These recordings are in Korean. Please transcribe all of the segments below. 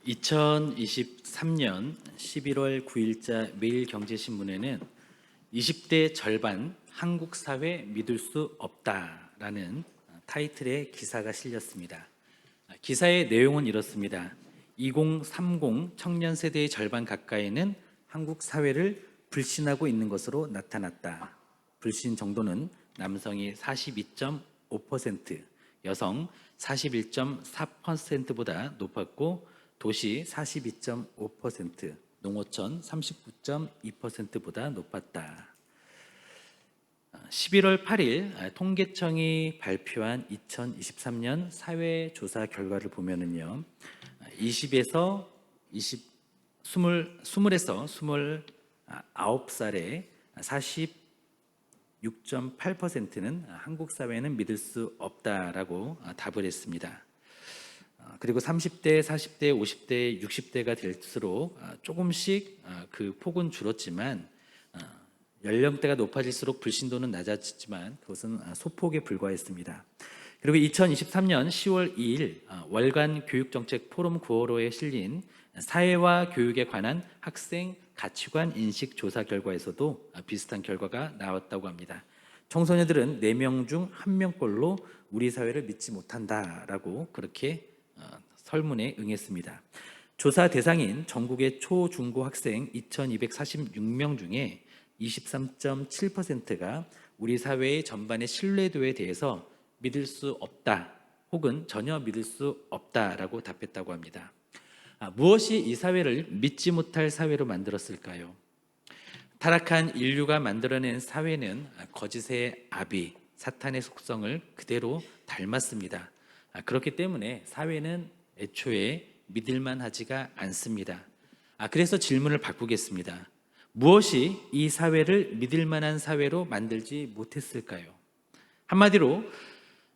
2023년 11월 9일자 매일경제신문에는 20대 절반 한국 사회 믿을 수 없다라는 타이틀의 기사가 실렸습니다. 기사의 내용은 이렇습니다. 2030 청년 세대의 절반 가까이는 한국 사회를 불신하고 있는 것으로 나타났다. 불신 정도는 남성이 42.5%, 여성 41.4%보다 높았고 도시 42.5%, 농어촌 39.2%보다 높았다. 11월 8일 통계청이 발표한 2023년 사회조사 결과를 보면은요, 20에서 29살의 46.8%는 한국 사회는 믿을 수 없다라고 답을 했습니다. 그리고 30대, 40대, 50대, 60대가 될수록 조금씩 그 폭은 줄었지만 연령대가 높아질수록 불신도는 낮아졌지만 그것은 소폭에 불과했습니다. 그리고 2023년 10월 2일 월간 교육정책 포럼 9월호에 실린 사회와 교육에 관한 학생 가치관 인식 조사 결과에서도 비슷한 결과가 나왔다고 합니다. 청소년들은 4명 중 1명꼴로 우리 사회를 믿지 못한다라고 그렇게 설문에 응했습니다. 조사 대상인 전국의 초, 중고 학생 2246명 중에 23.7%가 우리 사회의 전반의 신뢰도에 대해서 믿을 수 없다 혹은 전혀 믿을 수 없다라고 답했다고 합니다. 무엇이 이 사회를 믿지 못할 사회로 만들었을까요? 타락한 인류가 만들어낸 사회는 거짓의 아비, 사탄의 속성을 그대로 닮았습니다. 그렇기 때문에 사회는 애초에 믿을만 하지가 않습니다. 그래서 질문을 바꾸겠습니다. 무엇이 이 사회를 믿을 만한 사회로 만들지 못했을까요? 한마디로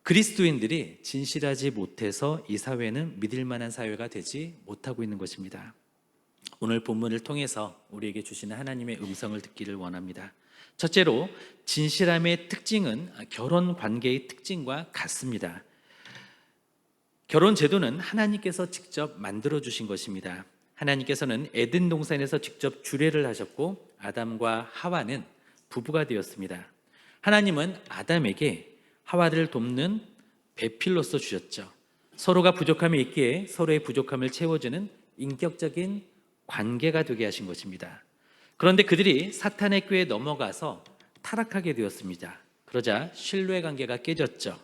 그리스도인들이 진실하지 못해서 이 사회는 믿을 만한 사회가 되지 못하고 있는 것입니다. 오늘 본문을 통해서 우리에게 주시는 하나님의 음성을 듣기를 원합니다. 첫째로 진실함의 특징은 결혼 관계의 특징과 같습니다. 결혼 제도는 하나님께서 직접 만들어 주신 것입니다. 하나님께서는 에덴 동산에서 직접 주례를 하셨고 아담과 하와는 부부가 되었습니다. 하나님은 아담에게 하와를 돕는 배필로서 주셨죠. 서로가 부족함이 있기에 서로의 부족함을 채워주는 인격적인 관계가 되게 하신 것입니다. 그런데 그들이 사탄의 꾀에 넘어가서 타락하게 되었습니다. 그러자 신뢰 관계가 깨졌죠.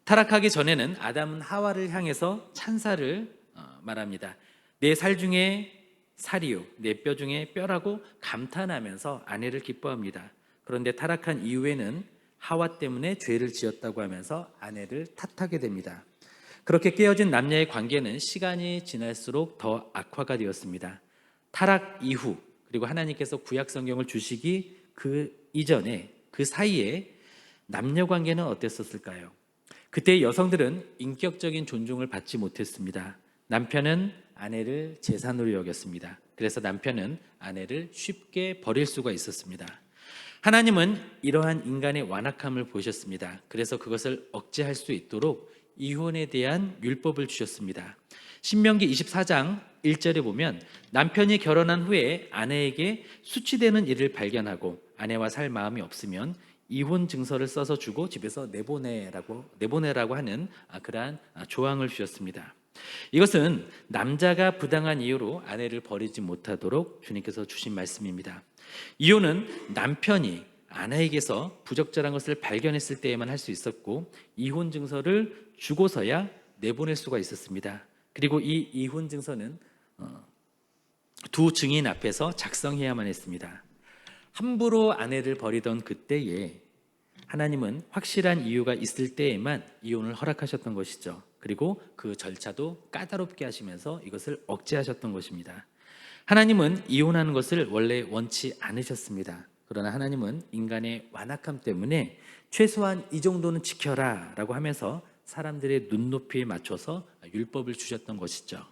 타락하기 전에는 아담은 하와를 향해서 찬사를 말합니다. 내 살 중에 살이요, 내 뼈 중에 뼈라고 감탄하면서 아내를 기뻐합니다. 그런데 타락한 이후에는 하와 때문에 죄를 지었다고 하면서 아내를 탓하게 됩니다. 그렇게 깨어진 남녀의 관계는 시간이 지날수록 더 악화가 되었습니다. 타락 이후 그리고 하나님께서 구약 성경을 주시기 그 이전에 그 사이에 남녀 관계는 어땠었을까요? 그때 여성들은 인격적인 존중을 받지 못했습니다. 남편은 아내를 재산으로 여겼습니다. 그래서 남편은 아내를 쉽게 버릴 수가 있었습니다. 하나님은 이러한 인간의 완악함을 보셨습니다. 그래서 그것을 억제할 수 있도록 이혼에 대한 율법을 주셨습니다. 신명기 24장 1절에 보면 남편이 결혼한 후에 아내에게 수치되는 일을 발견하고 아내와 살 마음이 없으면 이혼 증서를 써서 주고 집에서 내보내라고 하는 그러한 조항을 주셨습니다. 이것은 남자가 부당한 이유로 아내를 버리지 못하도록 주님께서 주신 말씀입니다. 이혼은 남편이 아내에게서 부적절한 것을 발견했을 때에만 할 수 있었고 이혼 증서를 주고서야 내보낼 수가 있었습니다. 그리고 이 이혼 증서는 두 증인 앞에서 작성해야만 했습니다. 함부로 아내를 버리던 그때에 하나님은 확실한 이유가 있을 때에만 이혼을 허락하셨던 것이죠. 그리고 그 절차도 까다롭게 하시면서 이것을 억제하셨던 것입니다. 하나님은 이혼하는 것을 원래 원치 않으셨습니다. 그러나 하나님은 인간의 완악함 때문에 최소한 이 정도는 지켜라 라고 하면서 사람들의 눈높이에 맞춰서 율법을 주셨던 것이죠.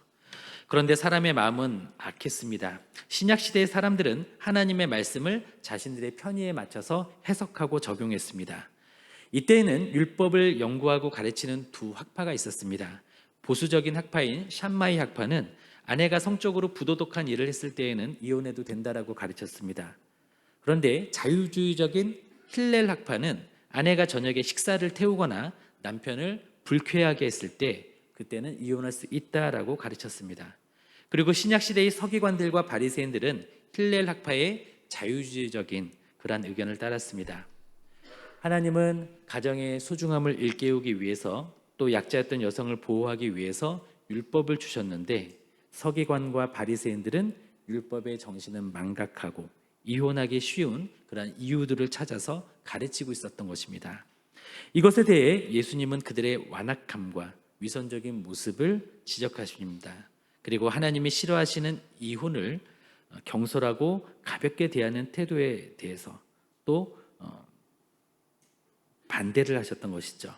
그런데 사람의 마음은 악했습니다. 신약시대의 사람들은 하나님의 말씀을 자신들의 편의에 맞춰서 해석하고 적용했습니다. 이때에는 율법을 연구하고 가르치는 두 학파가 있었습니다. 보수적인 학파인 샴마이 학파는 아내가 성적으로 부도덕한 일을 했을 때에는 이혼해도 된다라고 가르쳤습니다. 그런데 자유주의적인 힐렐 학파는 아내가 저녁에 식사를 태우거나 남편을 불쾌하게 했을 때 그때는 이혼할 수 있다라고 가르쳤습니다. 그리고 신약 시대의 서기관들과 바리새인들은 힐렐 학파의 자유주의적인 그러한 의견을 따랐습니다. 하나님은 가정의 소중함을 일깨우기 위해서 또 약자였던 여성을 보호하기 위해서 율법을 주셨는데 서기관과 바리새인들은 율법의 정신은 망각하고 이혼하기 쉬운 그런 이유들을 찾아서 가르치고 있었던 것입니다. 이것에 대해 예수님은 그들의 완악함과 위선적인 모습을 지적하십니다. 그리고 하나님이 싫어하시는 이혼을 경솔하고 가볍게 대하는 태도에 대해서 또 반대를 하셨던 것이죠.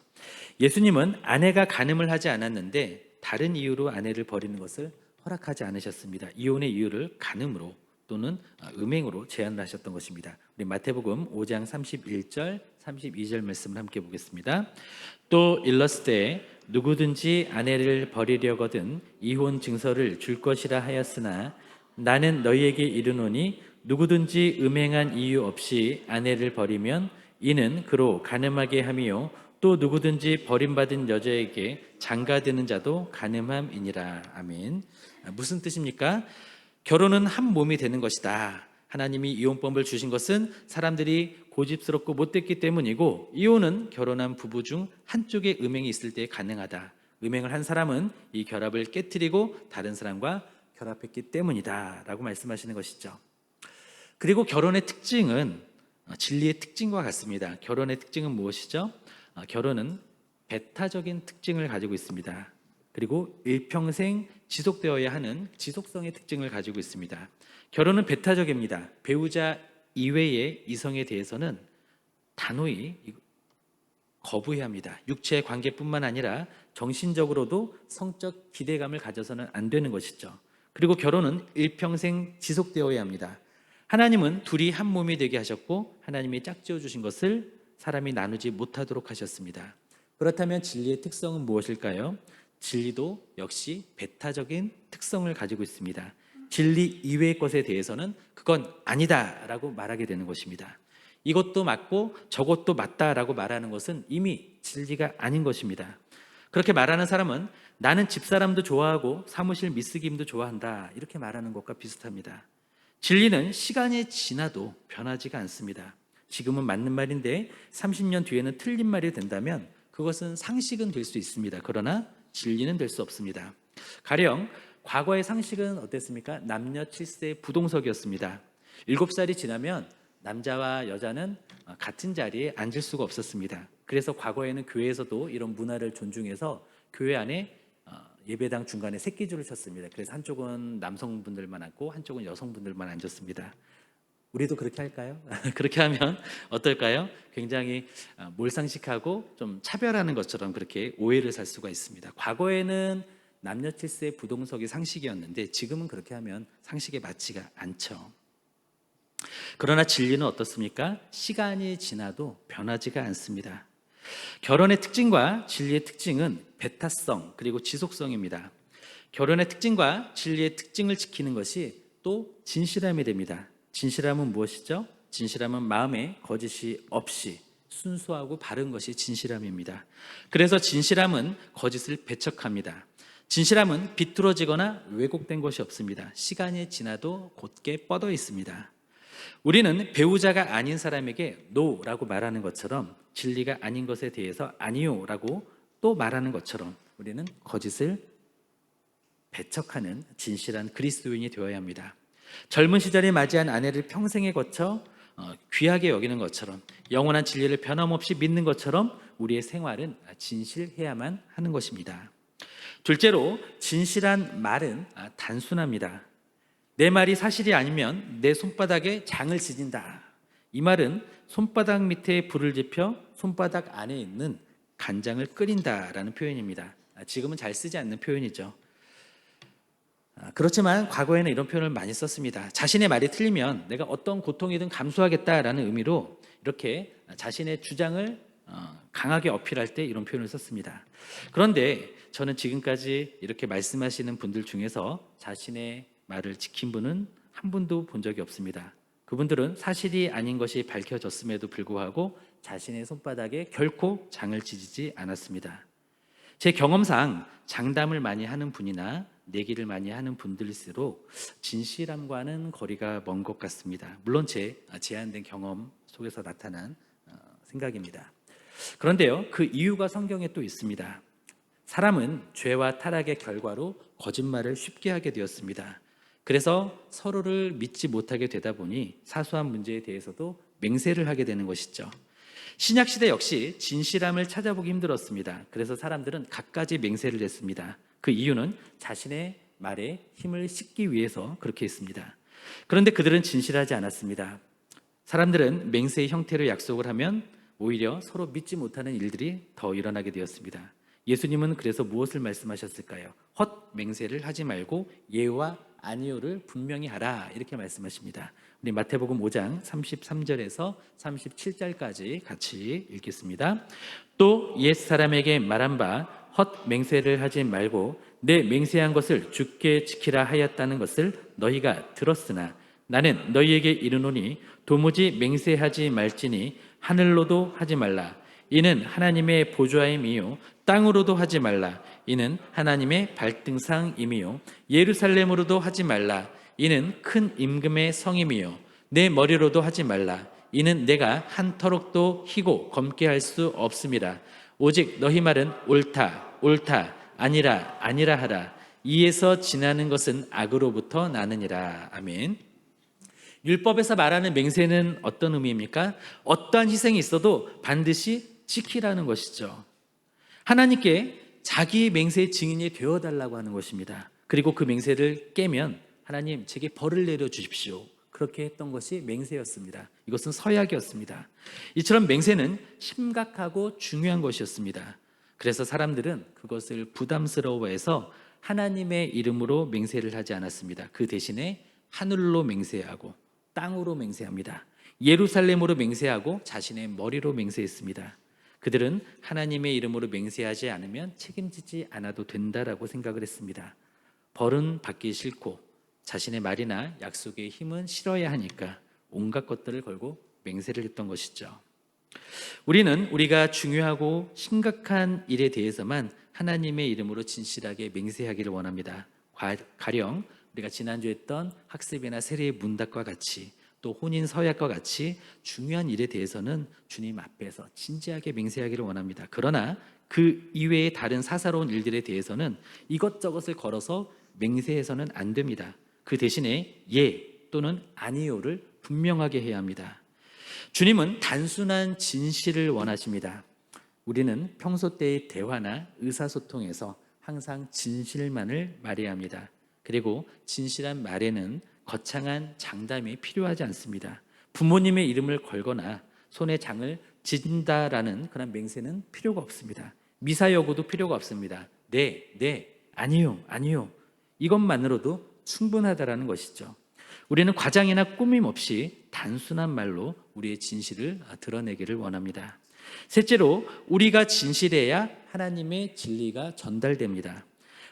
예수님은 아내가 간음을 하지 않았는데 다른 이유로 아내를 버리는 것을 허락하지 않으셨습니다. 이혼의 이유를 간음으로 또는 음행으로 제안을 하셨던 것입니다. 우리 마태복음 5장 31절 32절 말씀을 함께 보겠습니다. 또 일렀으되 누구든지 아내를 버리려거든 이혼 증서를 줄 것이라 하였으나 나는 너희에게 이르노니 누구든지 음행한 이유 없이 아내를 버리면 이는 그로 간음하게 함이요 또 누구든지 버림받은 여자에게 장가드는 자도 간음함이니라. 아멘. 무슨 뜻입니까? 결혼은 한 몸이 되는 것이다. 하나님이 이혼법을 주신 것은 사람들이 고집스럽고 못됐기 때문이고 이혼은 결혼한 부부 중 한쪽에 음행이 있을 때 가능하다. 음행을 한 사람은 이 결합을 깨트리고 다른 사람과 결합했기 때문이다 라고 말씀하시는 것이죠. 그리고 결혼의 특징은 진리의 특징과 같습니다. 결혼의 특징은 무엇이죠? 결혼은 배타적인 특징을 가지고 있습니다. 그리고 일평생 지속되어야 하는 지속성의 특징을 가지고 있습니다. 결혼은 배타적입니다. 배우자 이외의 이성에 대해서는 단호히 거부해야 합니다. 육체의 관계뿐만 아니라 정신적으로도 성적 기대감을 가져서는 안 되는 것이죠. 그리고 결혼은 일평생 지속되어야 합니다. 하나님은 둘이 한 몸이 되게 하셨고 하나님이 짝지어 주신 것을 사람이 나누지 못하도록 하셨습니다. 그렇다면 진리의 특성은 무엇일까요? 진리도 역시 배타적인 특성을 가지고 있습니다. 진리 이외의 것에 대해서는 그건 아니다라고 말하게 되는 것입니다. 이것도 맞고 저것도 맞다라고 말하는 것은 이미 진리가 아닌 것입니다. 그렇게 말하는 사람은 나는 집사람도 좋아하고 사무실 미쓰김도 좋아한다 이렇게 말하는 것과 비슷합니다. 진리는 시간이 지나도 변하지가 않습니다. 지금은 맞는 말인데 30년 뒤에는 틀린 말이 된다면 그것은 상식은 될 수 있습니다. 그러나 진리는 될 수 없습니다. 가령 과거의 상식은 어땠습니까? 남녀 7세 부동석이었습니다. 7살이 지나면 남자와 여자는 같은 자리에 앉을 수가 없었습니다. 그래서 과거에는 교회에서도 이런 문화를 존중해서 교회 안에 예배당 중간에 새끼줄을 쳤습니다. 그래서 한쪽은 남성분들만 앉고 한쪽은 여성분들만 앉았습니다. 우리도 그렇게 할까요? 그렇게 하면 어떨까요? 굉장히 몰상식하고 좀 차별하는 것처럼 그렇게 오해를 살 수가 있습니다. 과거에는 남녀 7세 부동석이 상식이었는데 지금은 그렇게 하면 상식에 맞지가 않죠. 그러나 진리는 어떻습니까? 시간이 지나도 변하지가 않습니다. 결혼의 특징과 진리의 특징은 배타성 그리고 지속성입니다. 결혼의 특징과 진리의 특징을 지키는 것이 또 진실함이 됩니다. 진실함은 무엇이죠? 진실함은 마음에 거짓이 없이 순수하고 바른 것이 진실함입니다. 그래서 진실함은 거짓을 배척합니다. 진실함은 비뚤어지거나 왜곡된 것이 없습니다. 시간이 지나도 곧게 뻗어 있습니다. 우리는 배우자가 아닌 사람에게 no라고 말하는 것처럼 진리가 아닌 것에 대해서 아니요라고 또 말하는 것처럼 우리는 거짓을 배척하는 진실한 그리스도인이 되어야 합니다. 젊은 시절에 맞이한 아내를 평생에 거쳐 귀하게 여기는 것처럼 영원한 진리를 변함없이 믿는 것처럼 우리의 생활은 진실해야만 하는 것입니다. 둘째로 진실한 말은 단순합니다. 내 말이 사실이 아니면 내 손바닥에 장을 지진다. 이 말은 손바닥 밑에 불을 지펴 손바닥 안에 있는 간장을 끓인다라는 표현입니다. 지금은 잘 쓰지 않는 표현이죠. 그렇지만 과거에는 이런 표현을 많이 썼습니다. 자신의 말이 틀리면 내가 어떤 고통이든 감수하겠다라는 의미로 이렇게 자신의 주장을 강하게 어필할 때 이런 표현을 썼습니다. 그런데 저는 지금까지 이렇게 말씀하시는 분들 중에서 자신의 말을 지킨 분은 한 분도 본 적이 없습니다. 그분들은 사실이 아닌 것이 밝혀졌음에도 불구하고 자신의 손바닥에 결코 장을 지지지 않았습니다. 제 경험상 장담을 많이 하는 분이나 내기를 많이 하는 분들일수록 진실함과는 거리가 먼 것 같습니다. 물론 제 제한된 경험 속에서 나타난 생각입니다. 그런데요, 그 이유가 성경에 또 있습니다. 사람은 죄와 타락의 결과로 거짓말을 쉽게 하게 되었습니다. 그래서 서로를 믿지 못하게 되다 보니 사소한 문제에 대해서도 맹세를 하게 되는 것이죠. 신약시대 역시 진실함을 찾아보기 힘들었습니다. 그래서 사람들은 갖가지 맹세를 했습니다. 그 이유는 자신의 말에 힘을 싣기 위해서 그렇게 했습니다. 그런데 그들은 진실하지 않았습니다. 사람들은 맹세의 형태로 약속을 하면 오히려 서로 믿지 못하는 일들이 더 일어나게 되었습니다. 예수님은 그래서 무엇을 말씀하셨을까요? 헛 맹세를 하지 말고 예와 아니오를 분명히 하라, 이렇게 말씀하십니다. 우리 마태복음 5장 33절에서 37절까지 같이 읽겠습니다. 또 옛 사람에게 말한 바 헛 맹세를 하지 말고 내 맹세한 것을 주께 지키라 하였다는 것을 너희가 들었으나 나는 너희에게 이르노니 도무지 맹세하지 말지니 하늘로도 하지 말라. 이는 하나님의 보좌임이요 땅으로도 하지 말라. 이는 하나님의 발등상임이요 예루살렘으로도 하지 말라. 이는 큰 임금의 성임이요 내 머리로도 하지 말라. 이는 내가 한 터럭도 희고 검게 할 수 없음이라. 오직 너희 말은 옳다 옳다 아니라 아니라 하라. 이에서 지나는 것은 악으로부터 나느니라. 아멘. 율법에서 말하는 맹세는 어떤 의미입니까? 어떠한 희생이 있어도 반드시 지키라는 것이죠. 하나님께 자기 맹세의 증인이 되어달라고 하는 것입니다. 그리고 그 맹세를 깨면 하나님 제게 벌을 내려주십시오, 그렇게 했던 것이 맹세였습니다. 이것은 서약이었습니다. 이처럼 맹세는 심각하고 중요한 것이었습니다. 그래서 사람들은 그것을 부담스러워해서 하나님의 이름으로 맹세를 하지 않았습니다. 그 대신에 하늘로 맹세하고 땅으로 맹세합니다. 예루살렘으로 맹세하고 자신의 머리로 맹세했습니다. 그들은 하나님의 이름으로 맹세하지 않으면 책임지지 않아도 된다라고 생각을 했습니다. 벌은 받기 싫고 자신의 말이나 약속의 힘은 실어야 하니까 온갖 것들을 걸고 맹세를 했던 것이죠. 우리는 우리가 중요하고 심각한 일에 대해서만 하나님의 이름으로 진실하게 맹세하기를 원합니다. 가령 우리가 지난주에 했던 학습이나 세례의 문답과 같이, 또 혼인 서약과 같이 중요한 일에 대해서는 주님 앞에서 진지하게 맹세하기를 원합니다. 그러나 그 이외의 다른 사사로운 일들에 대해서는 이것저것을 걸어서 맹세해서는 안 됩니다. 그 대신에 예 또는 아니요를 분명하게 해야 합니다. 주님은 단순한 진실을 원하십니다. 우리는 평소 때의 대화나 의사소통에서 항상 진실만을 말해야 합니다. 그리고 진실한 말에는 거창한 장담이 필요하지 않습니다. 부모님의 이름을 걸거나 손에 장을 진다라는 그런 맹세는 필요가 없습니다. 미사여구도 필요가 없습니다. 네, 아니요, 아니요. 이것만으로도 충분하다라는 것이죠. 우리는 과장이나 꾸밈 없이 단순한 말로 우리의 진실을 드러내기를 원합니다. 셋째로, 우리가 진실해야 하나님의 진리가 전달됩니다.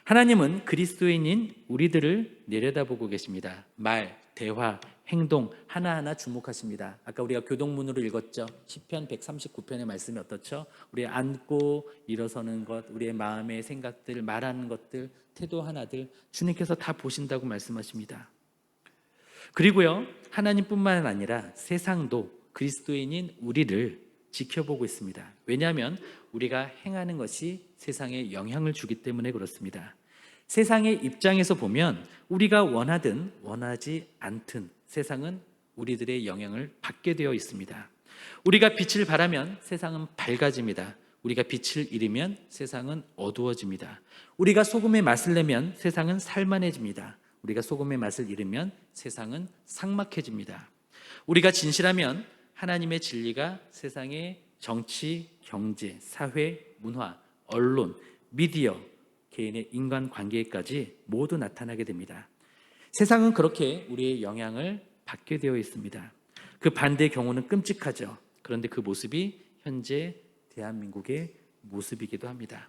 하나님은 그리스도인인 우리들을 내려다보고 계십니다. 말, 대화, 행동 하나하나 주목하십니다. 아까 우리가 교동문으로 읽었죠. 시편 139편의 말씀이 어떻죠? 우리의 앉고 일어서는 것, 우리의 마음의 생각들, 말하는 것들, 태도 하나들 주님께서 다 보신다고 말씀하십니다. 그리고요, 하나님뿐만 아니라 세상도 그리스도인인 우리를 지켜보고 있습니다. 왜냐하면 우리가 행하는 것이 세상에 영향을 주기 때문에 그렇습니다. 세상의 입장에서 보면 우리가 원하든 원하지 않든 세상은 우리들의 영향을 받게 되어 있습니다. 우리가 빛을 발하면 세상은 밝아집니다. 우리가 빛을 잃으면 세상은 어두워집니다. 우리가 소금의 맛을 내면 세상은 살만해집니다. 우리가 소금의 맛을 잃으면 세상은 삭막해집니다. 우리가 진실하면 하나님의 진리가 세상의 정치, 경제, 사회, 문화, 언론, 미디어, 개인의 인간관계까지 모두 나타나게 됩니다. 세상은 그렇게 우리의 영향을 받게 되어 있습니다. 그 반대의 경우는 끔찍하죠. 그런데 그 모습이 현재 대한민국의 모습이기도 합니다.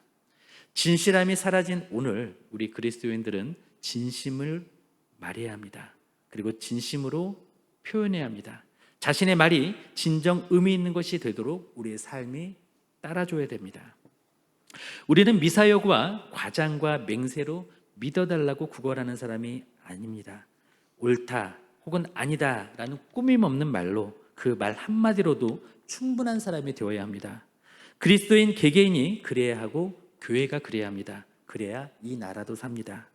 진실함이 사라진 오늘 우리 그리스도인들은 진심을 말해야 합니다. 그리고 진심으로 표현해야 합니다. 자신의 말이 진정 의미 있는 것이 되도록 우리의 삶이 따라줘야 됩니다. 우리는 미사여구와 과장과 맹세로 믿어달라고 구걸하는 사람이 아닙니다. 옳다 혹은 아니다 라는 꾸밈 없는 말로 그 말 한마디로도 충분한 사람이 되어야 합니다. 그리스도인 개개인이 그래야 하고 교회가 그래야 합니다. 그래야 이 나라도 삽니다.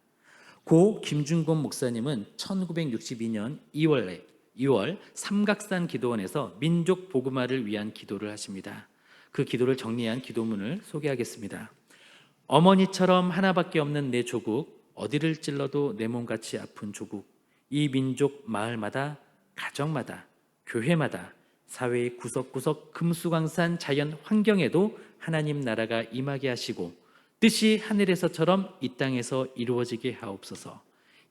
고 김준곤 목사님은 1962년 2월 삼각산 기도원에서 민족 복음화를 위한 기도를 하십니다. 그 기도를 정리한 기도문을 소개하겠습니다. 어머니처럼 하나밖에 없는 내 조국, 어디를 찔러도 내 몸같이 아픈 조국, 이 민족 마을마다, 가정마다, 교회마다, 사회의 구석구석 금수강산 자연 환경에도 하나님 나라가 임하게 하시고 뜻이 하늘에서처럼 이 땅에서 이루어지게 하옵소서.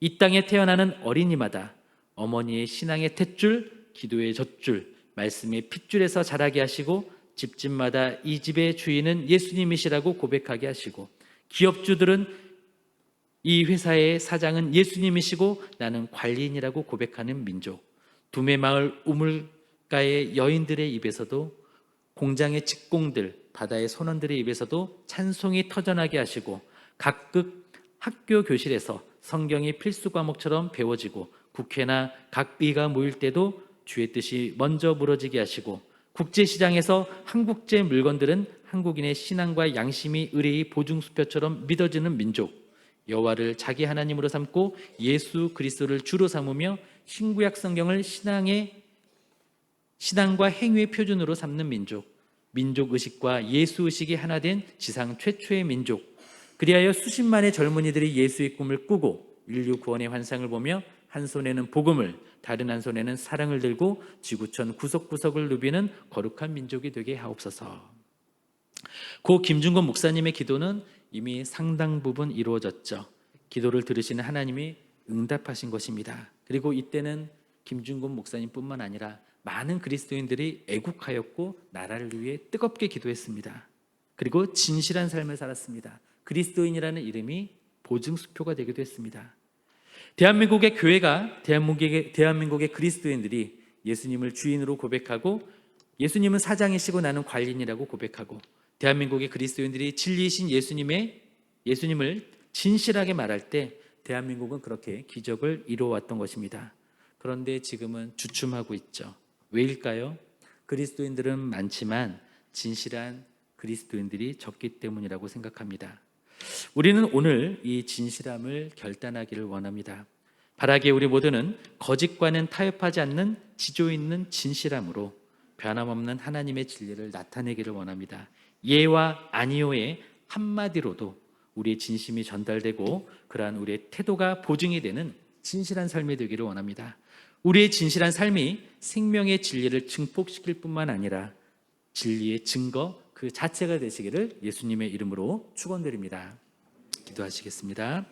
이 땅에 태어나는 어린이마다 어머니의 신앙의 탯줄, 기도의 젖줄, 말씀의 핏줄에서 자라게 하시고 집집마다 이 집의 주인은 예수님이시라고 고백하게 하시고 기업주들은 이 회사의 사장은 예수님이시고 나는 관리인이라고 고백하는 민족, 두메마을 우물가의 여인들의 입에서도 공장의 직공들, 바다의 선원들의 입에서도 찬송이 터져나게 하시고 각급 학교 교실에서 성경이 필수 과목처럼 배워지고 국회나 각 의가 모일 때도 주의 뜻이 먼저 물어지게 하시고 국제시장에서 한국제 물건들은 한국인의 신앙과 양심이 의뢰의 보증수표처럼 믿어지는 민족, 여호와를 자기 하나님으로 삼고 예수 그리스도를 주로 삼으며 신구약 성경을 신앙과 행위의 표준으로 삼는 민족, 민족의식과 예수의식이 하나 된 지상 최초의 민족, 그리하여 수십만의 젊은이들이 예수의 꿈을 꾸고 인류 구원의 환상을 보며 한 손에는 복음을, 다른 한 손에는 사랑을 들고 지구촌 구석구석을 누비는 거룩한 민족이 되게 하옵소서. 고 김준건 목사님의 기도는 이미 상당 부분 이루어졌죠. 기도를 들으시는 하나님이 응답하신 것입니다. 그리고 이때는 김준건 목사님뿐만 아니라 많은 그리스도인들이 애국하였고 나라를 위해 뜨겁게 기도했습니다. 그리고 진실한 삶을 살았습니다. 그리스도인이라는 이름이 보증수표가 되기도 했습니다. 대한민국의 교회가 대한민국의 그리스도인들이 예수님을 주인으로 고백하고 예수님은 사장이시고 나는 관리인이라고 고백하고 대한민국의 그리스도인들이 진리이신 예수님을 진실하게 말할 때 대한민국은 그렇게 기적을 이루어왔던 것입니다. 그런데 지금은 주춤하고 있죠. 왜일까요? 그리스도인들은 많지만 진실한 그리스도인들이 적기 때문이라고 생각합니다. 우리는 오늘 이 진실함을 결단하기를 원합니다. 바라기에 우리 모두는 거짓과는 타협하지 않는 지조 있는 진실함으로 변함없는 하나님의 진리를 나타내기를 원합니다. 예와 아니오의 한마디로도 우리의 진심이 전달되고 그러한 우리의 태도가 보증이 되는 진실한 삶이 되기를 원합니다. 우리의 진실한 삶이 생명의 진리를 증폭시킬 뿐만 아니라 진리의 증거 그 자체가 되시기를 예수님의 이름으로 축원드립니다. 기도하시겠습니다.